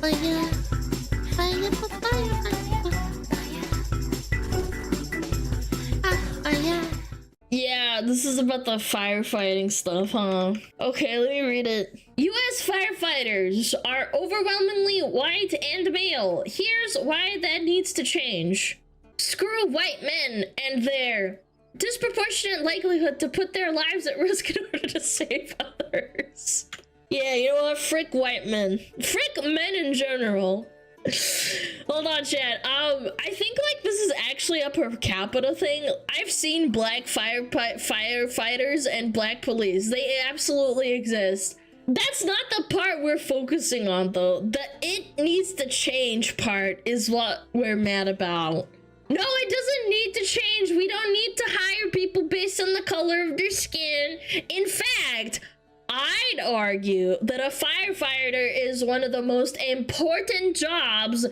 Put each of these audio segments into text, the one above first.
Fire, fire, fire, fire. Yeah, this is about the firefighting stuff, huh? Okay, let me read it. U.S. firefighters are overwhelmingly white and male. Here's why that needs to change. Screw white men and their disproportionate likelihood to put their lives at risk in order to save others. Yeah, you know what? Frick white men. Frick men in general. Hold on, chat. I think like this is actually a per capita thing. I've seen black firefighters and black police. They absolutely exist. That's not the part we're focusing on though. The it needs to change part is what we're mad about. No, it doesn't need to change. We don't need to hire people based on the color of their skin. In fact, I'd argue that a firefighter is one of the most important jobs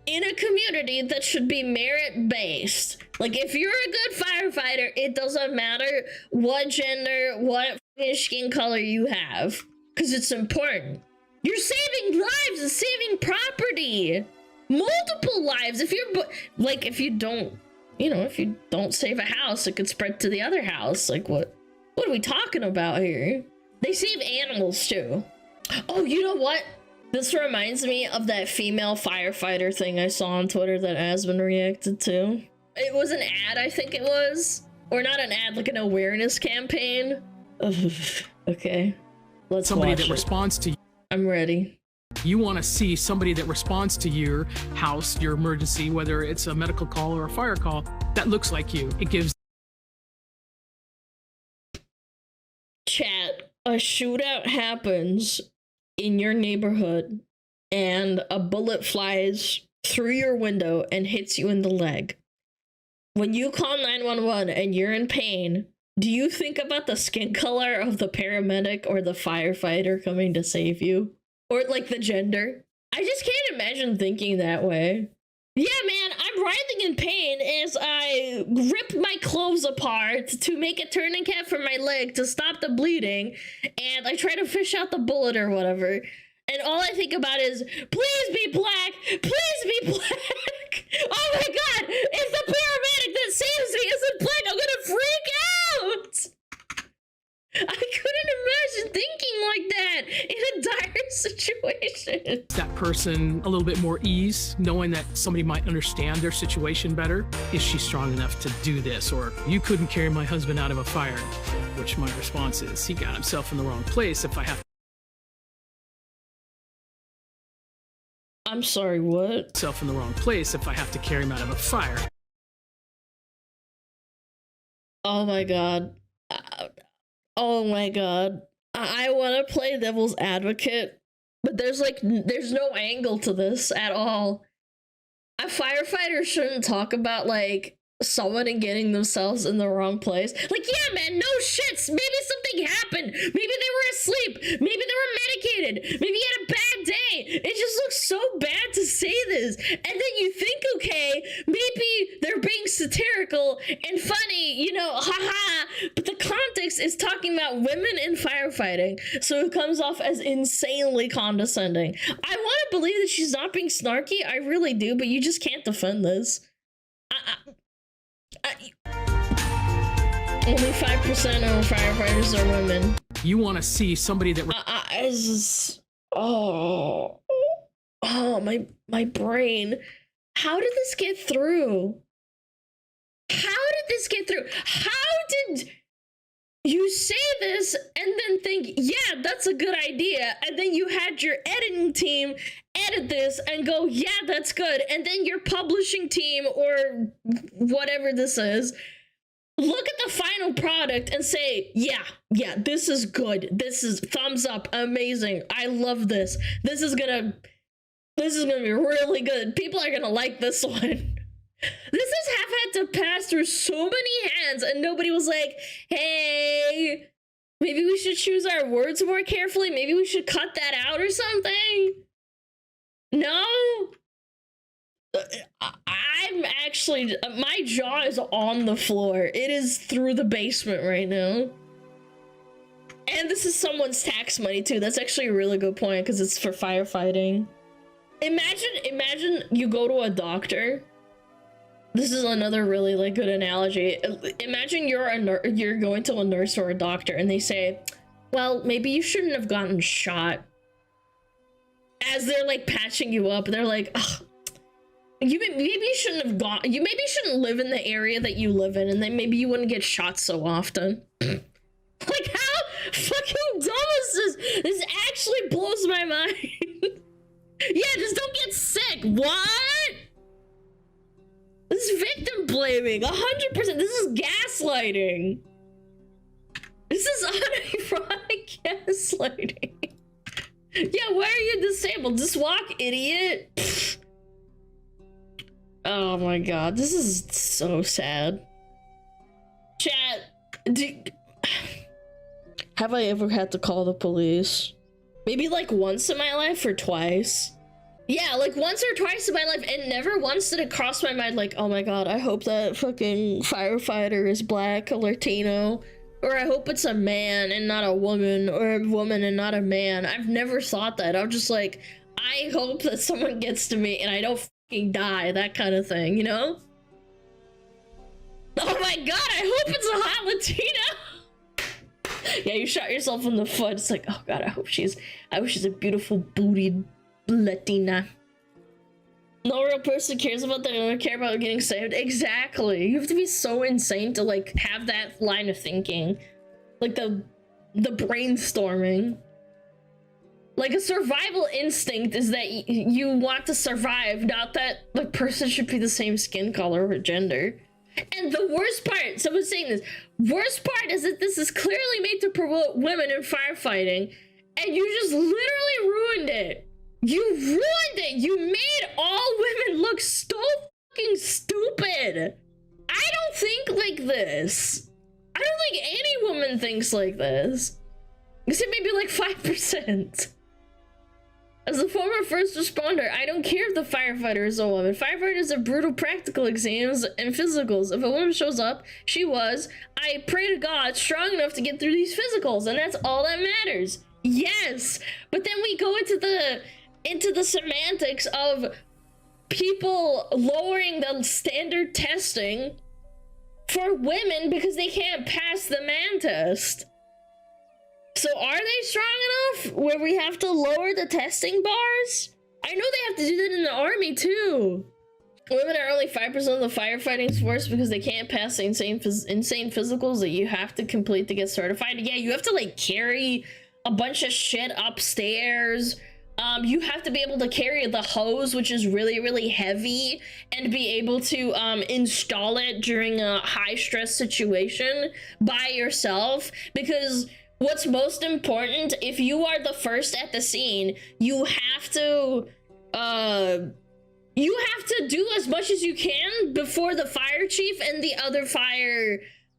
in a community that should be merit-based. Like, if you're a good firefighter, it doesn't matter what gender, what skin color you have, because it's important. You're saving lives and saving property. Multiple lives. If you're, like, if you don't, you know, if you don't save a house, it could spread to the other house. Like, what are we talking about here? They save animals too. Oh, you know what? This reminds me of that female firefighter thing I saw on Twitter that Asmund reacted to. It was an ad, I think it was. Or not an ad, like an awareness campaign. Okay. Let's somebody watch that it. Responds to you. I'm ready. You want to see somebody that responds to your house, your emergency, whether it's a medical call or a fire call, that looks like you. It gives chat. A shootout happens in your neighborhood and a bullet flies through your window and hits you in the leg. When you call 911 and you're in pain, do you think about the skin color of the paramedic or the firefighter coming to save you? Or like the gender? I just can't imagine thinking that way. Yeah, man, I'm writhing in pain as I rip my clothes apart to make a tourniquet for my leg to stop the bleeding, and I try to fish out the bullet or whatever, and all I think about is, please be black! Please be black! Oh my god! If the paramedic that saves me isn't black, I'm gonna freak out! I couldn't imagine thinking like that in a dire situation. that person a little bit more ease, knowing that somebody might understand their situation better. Is she strong enough to do this? Or you couldn't carry my husband out of a fire, which my response is, he got himself in the wrong place. If I have I'm sorry, what? Self in the wrong place if I have to carry him out of a fire. Oh my god. Oh my god. I want to play devil's advocate, but there's no angle to this at all. A firefighter shouldn't talk about like someone and getting themselves in the wrong place. Like, yeah, man, no shits. Maybe something happened. Maybe they were asleep. Maybe they were medicated. Maybe you had a bad day. It just looks so bad to say this. And then you think, okay, maybe they're being satirical and funny, you know, haha. But the context is talking about women in firefighting. So it comes off as insanely condescending. I want to believe that she's not being snarky. I really do, but you just can't defend this. Only 5% of firefighters are women. You want to see somebody that it's just, my brain. How did this get through? How did this get through? How did you say this and then think, yeah, that's a good idea, and then you had your editing team edit this and go, yeah, that's good, and then your publishing team or whatever this is look at the final product and say, yeah, this is good, this is thumbs up, amazing, I love this, this is gonna be really good, people are gonna like this one. This has had to pass through so many hands and nobody was like, hey, maybe we should choose our words more carefully, maybe we should cut that out or something. No? I'm actually, my jaw is on the floor. It is through the basement right now. And this is someone's tax money too. That's actually a really good point because it's for firefighting. Imagine you go to a doctor. This is another really like good analogy. Imagine you're going to a nurse or a doctor and they say, well, maybe you shouldn't have gotten shot. As they're like patching you up, they're like, ugh, maybe you shouldn't have gone, you maybe shouldn't live in the area that you live in, and then maybe you wouldn't get shot so often. Like, how fucking dumb is this? This actually blows my mind. Yeah, just don't get sick. What? This is victim blaming, 100%. This is gaslighting. This is unironic gaslighting. Yeah, why are you disabled? Just walk, idiot. Pfft. Oh my god, this is so sad. Chat, have I ever had to call the police? Maybe like once in my life or twice. Yeah, like once or twice in my life, and never once did it cross my mind like, oh my god, I hope that fucking firefighter is black or Latino. Or I hope it's a man and not a woman, or a woman and not a man. I've never thought that. I'm just like, I hope that someone gets to me and I don't fucking die, that kind of thing, you know? Oh my god, I hope it's a hot Latina! Yeah, you shot yourself in the foot. It's like, oh god, I hope she's a beautiful bootied Latina. No real person cares about that. They don't care about getting saved. Exactly. You have to be so insane to like have that line of thinking, like the brainstorming. Like a survival instinct is that you want to survive, not that the person should be the same skin color or gender. And the worst part, someone's saying this, worst part is that this is clearly made to promote women in firefighting, and you just literally ruined it. You ruined it! You made all women look so fucking stupid! I don't think like this. I don't think any woman thinks like this. Except maybe like 5%. As a former first responder, I don't care if the firefighter is a woman. Firefighters have brutal practical exams and physicals. If a woman shows up, she was, I pray to God, strong enough to get through these physicals, and that's all that matters. Yes! But then we go into the semantics of people lowering the standard testing for women because they can't pass the man test. So are they strong enough where we have to lower the testing bars? I know they have to do that in the army too. Women are only 5% of the firefighting force because they can't pass the insane physicals that you have to complete to get certified. Yeah, you have to like carry a bunch of shit upstairs. You have to be able to carry the hose, which is really, really heavy, and be able to install it during a high stress situation by yourself. Because what's most important, if you are the first at the scene, you have to do as much as you can before the fire chief and the other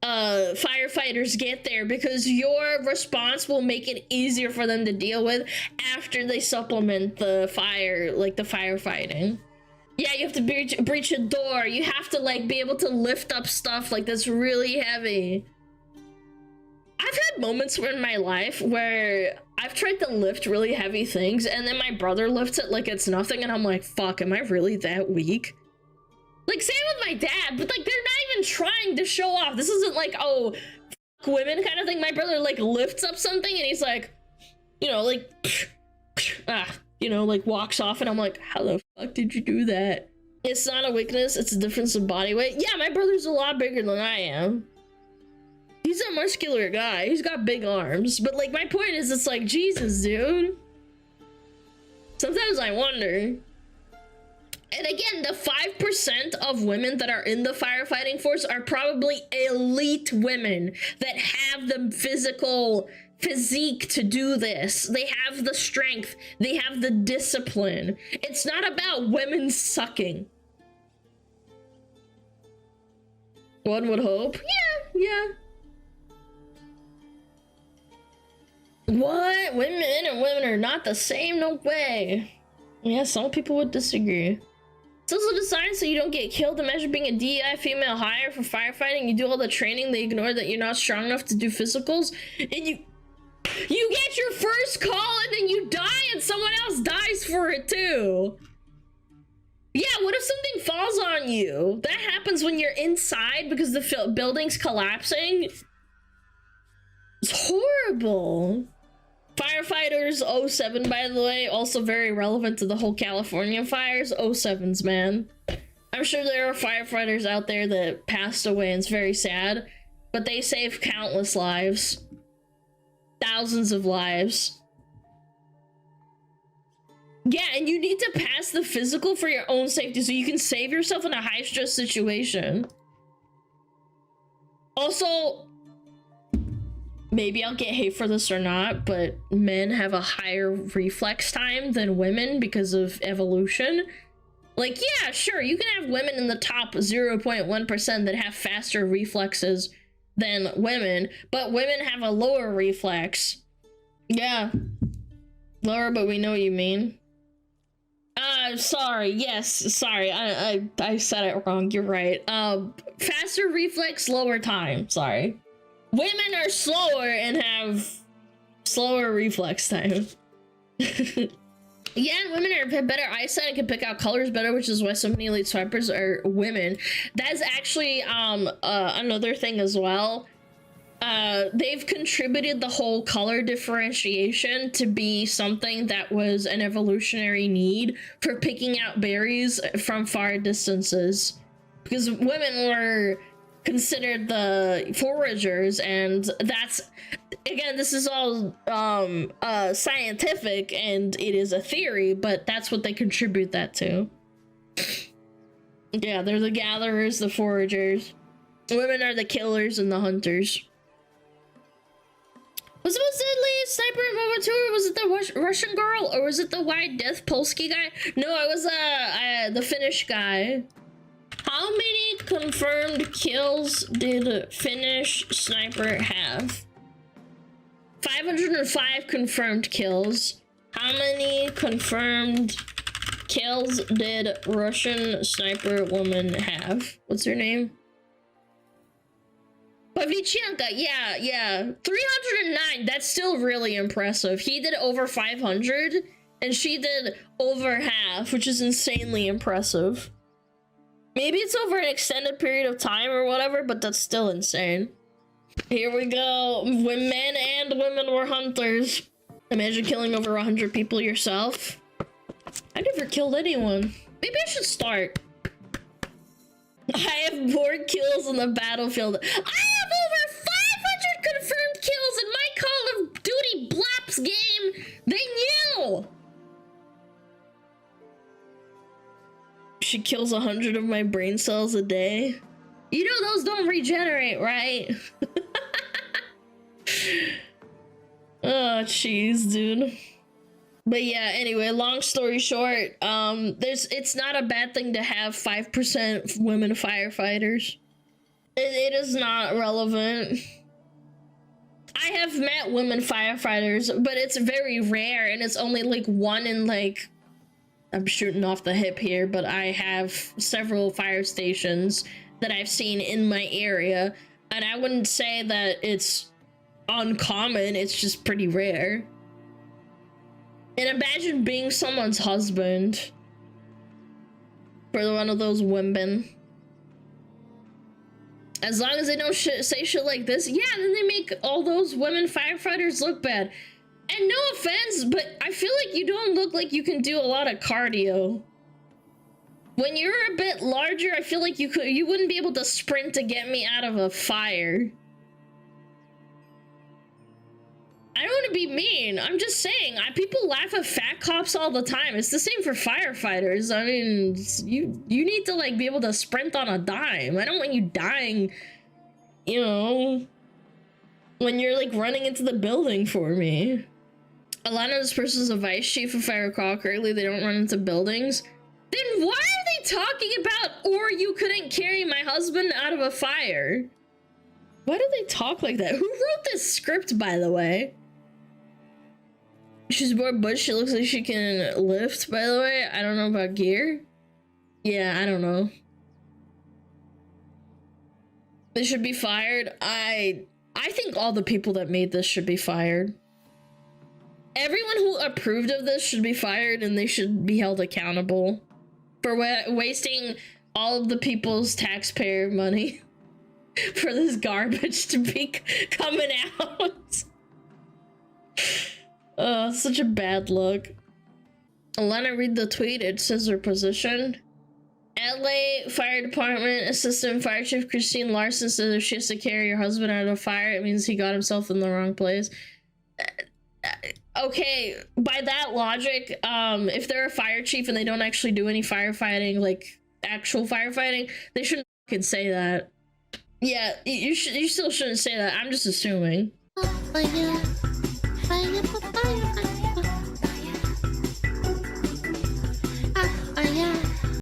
firefighters get there, because your response will make it easier for them to deal with after they supplement the fire, like the firefighting. Yeah, you have to breach a door. You have to like be able to lift up stuff like that's really heavy. I've had moments in my life where I've tried to lift really heavy things and then my brother lifts it like it's nothing, and I'm like, fuck, am I really that weak? Like, same with my dad, but like, they're not even trying to show off. This isn't like, oh, fuck women kind of thing. My brother like lifts up something and he's like, you know, like, like walks off, and I'm like, how the fuck did you do that? It's not a weakness, it's a difference in body weight. Yeah, my brother's a lot bigger than I am. He's a muscular guy. He's got big arms. But like, my point is, it's like, Jesus, dude. Sometimes I wonder. And again, the 5% of women that are in the firefighting force are probably elite women that have the physique to do this. They have the strength. They have the discipline. It's not about women sucking. One would hope. Yeah. What? Women and women are not the same? No way. Yeah, some people would disagree. It's also designed so you don't get killed. Imagine being a DEI female hire for firefighting. You do all the training, they ignore that you're not strong enough to do physicals, and you get your first call and then you die and someone else dies for it too. Yeah, what if something falls on you? That happens when you're inside because the building's collapsing. It's horrible. Firefighters 07, by the way, also very relevant to the whole California fires. 07s, man. I'm sure there are firefighters out there that passed away and it's very sad, but they saved countless lives. Thousands of lives. Yeah, and you need to pass the physical for your own safety so you can save yourself in a high-stress situation. Also, maybe I'll get hate for this or not, but men have a higher reflex time than women because of evolution. Like, yeah, sure, you can have women in the top 0.1% that have faster reflexes than women, but women have a lower reflex. Yeah. Lower, but we know what you mean. Sorry, yes, sorry, I said it wrong, you're right. Faster reflex, lower time, sorry. Women are slower and have slower reflex time. Yeah, women have better eyesight and can pick out colors better, which is why so many elite swipers are women. That's actually another thing as well. They've contributed the whole color differentiation to be something that was an evolutionary need for picking out berries from far distances. Because women were considered the foragers, and that's, again, this is all scientific and it is a theory, but that's what they contribute that to. Yeah, they're the gatherers, the foragers. Women are the killers and the hunters. Was it Deadly Sniper in World War II, or was it the Russian girl, or was it the Wide Death Polsky guy? No, it was the Finnish guy. How many confirmed kills did Finnish sniper have? 505 confirmed kills. How many confirmed kills did Russian sniper woman have? What's her name? Pavlichenko, yeah. 309, that's still really impressive. He did over 500, and she did over half, which is insanely impressive. Maybe it's over an extended period of time or whatever, but that's still insane. Here we go. When men and women were hunters. Imagine killing over 100 people yourself. I never killed anyone. Maybe I should start. I have more kills on the battlefield. I have over 500 confirmed kills in my Call of Duty Blaps game than you! She kills 100 of my brain cells a day. You know those don't regenerate, right? Oh, jeez, dude. But yeah, anyway, long story short, it's not a bad thing to have 5% women firefighters. It is not relevant. I have met women firefighters, but it's very rare, and it's only like one in like, I'm shooting off the hip here, but I have several fire stations that I've seen in my area, and I wouldn't say that it's uncommon, it's just pretty rare. And imagine being someone's husband for one of those women. As long as they don't say shit like this, yeah, then they make all those women firefighters look bad. And no offense, but I feel like you don't look like you can do a lot of cardio. When you're a bit larger, I feel like you wouldn't be able to sprint to get me out of a fire. I don't want to be mean. I'm just saying, people laugh at fat cops all the time. It's the same for firefighters. I mean, you need to like be able to sprint on a dime. I don't want you dying, you know, when you're like running into the building for me. A lot of this person's a vice chief, if I recall correctly. They don't run into buildings. Then why are they talking about, or you couldn't carry my husband out of a fire? Why do they talk like that? Who wrote this script, by the way? She's more butch. She looks like she can lift, by the way. I don't know about gear. Yeah, I don't know. They should be fired. I think all the people that made this should be fired. Everyone who approved of this should be fired, and they should be held accountable. for wasting all of the people's taxpayer money for this garbage to be coming out. Such a bad look. Alana, read the tweet. It says her position. LA Fire Department Assistant Fire Chief Christine Larson says if she has to carry her husband out of a fire, it means he got himself in the wrong place. Okay, by that logic, if they're a fire chief and they don't actually do any firefighting, like actual firefighting, they shouldn't fucking say that. Yeah, you still shouldn't say that. I'm just assuming.